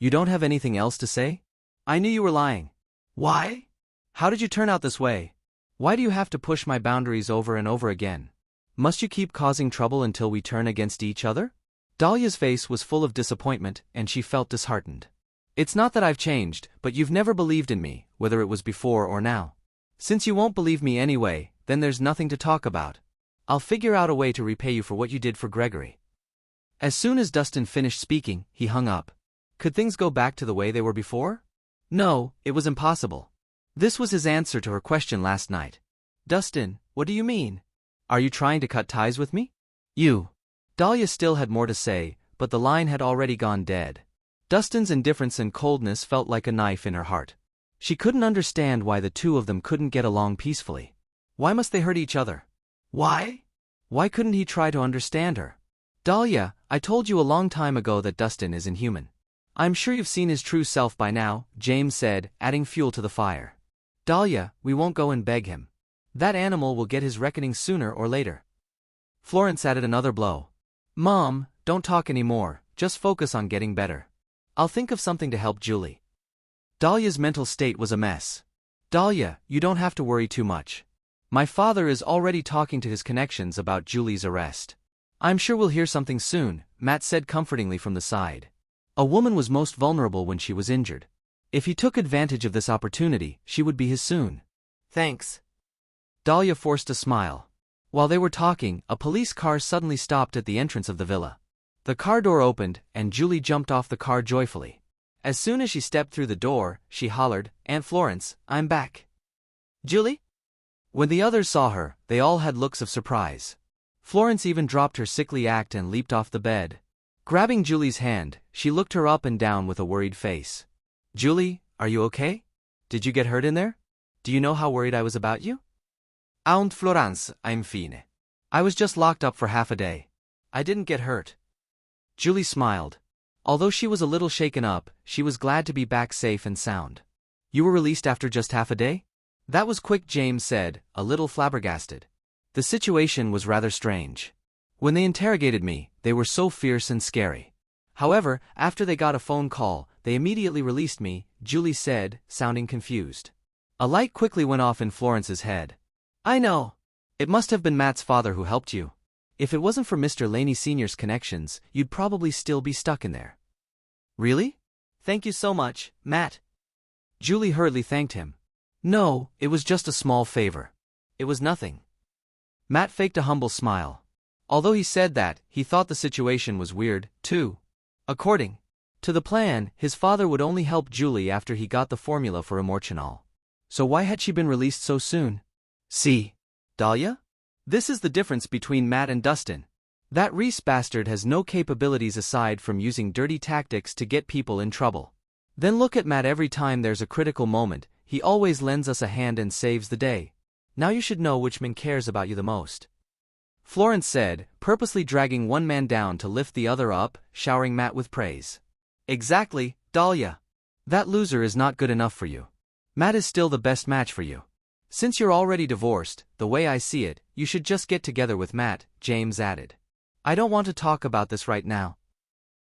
You don't have anything else to say? I knew you were lying. Why? How did you turn out this way? Why do you have to push my boundaries over and over again? Must you keep causing trouble until we turn against each other? Dahlia's face was full of disappointment, and she felt disheartened. It's not that I've changed, but you've never believed in me, whether it was before or now. Since you won't believe me anyway, then there's nothing to talk about. I'll figure out a way to repay you for what you did for Gregory. As soon as Dustin finished speaking, he hung up. Could things go back to the way they were before? No, it was impossible. This was his answer to her question last night. Dustin, what do you mean? Are you trying to cut ties with me? Dahlia still had more to say, but the line had already gone dead. Dustin's indifference and coldness felt like a knife in her heart. She couldn't understand why the two of them couldn't get along peacefully. Why must they hurt each other? Why? Why couldn't he try to understand her? Dahlia, I told you a long time ago that Dustin is inhuman. I'm sure you've seen his true self by now, James said, adding fuel to the fire. Dahlia, we won't go and beg him. That animal will get his reckoning sooner or later. Florence added another blow. Mom, don't talk anymore, just focus on getting better. I'll think of something to help Julie. Dahlia's mental state was a mess. Dahlia, you don't have to worry too much. My father is already talking to his connections about Julie's arrest. I'm sure we'll hear something soon, Matt said comfortingly from the side. A woman was most vulnerable when she was injured. If he took advantage of this opportunity, she would be his soon. Thanks. Dahlia forced a smile. While they were talking, a police car suddenly stopped at the entrance of the villa. The car door opened, and Julie jumped off the car joyfully. As soon as she stepped through the door, she hollered, Aunt Florence, I'm back. Julie? When the others saw her, they all had looks of surprise. Florence even dropped her sickly act and leaped off the bed. Grabbing Julie's hand, she looked her up and down with a worried face. Julie, are you okay? Did you get hurt in there? Do you know how worried I was about you? Aunt Florence, I'm fine. I was just locked up for half a day. I didn't get hurt. Julie smiled. Although she was a little shaken up, she was glad to be back safe and sound. You were released after just half a day? That was quick, James said, a little flabbergasted. The situation was rather strange. When they interrogated me, they were so fierce and scary. However, after they got a phone call, they immediately released me, Julie said, sounding confused. A light quickly went off in Florence's head. I know. It must have been Matt's father who helped you. If it wasn't for Mr. Laney Sr.'s connections, you'd probably still be stuck in there. Really? Thank you so much, Matt. Julie hurriedly thanked him. No, it was just a small favor. It was nothing. Matt faked a humble smile. Although he said that, he thought the situation was weird, too. According to the plan, his father would only help Julie after he got the formula for Amorchinol. So why had she been released so soon? See, Dahlia? This is the difference between Matt and Dustin. That Rhys bastard has no capabilities aside from using dirty tactics to get people in trouble. Then look at Matt. Every time there's a critical moment, he always lends us a hand and saves the day. Now you should know which man cares about you the most. Florence said, purposely dragging one man down to lift the other up, showering Matt with praise. Exactly, Dahlia. That loser is not good enough for you. Matt is still the best match for you. Since you're already divorced, the way I see it, you should just get together with Matt, James added. I don't want to talk about this right now.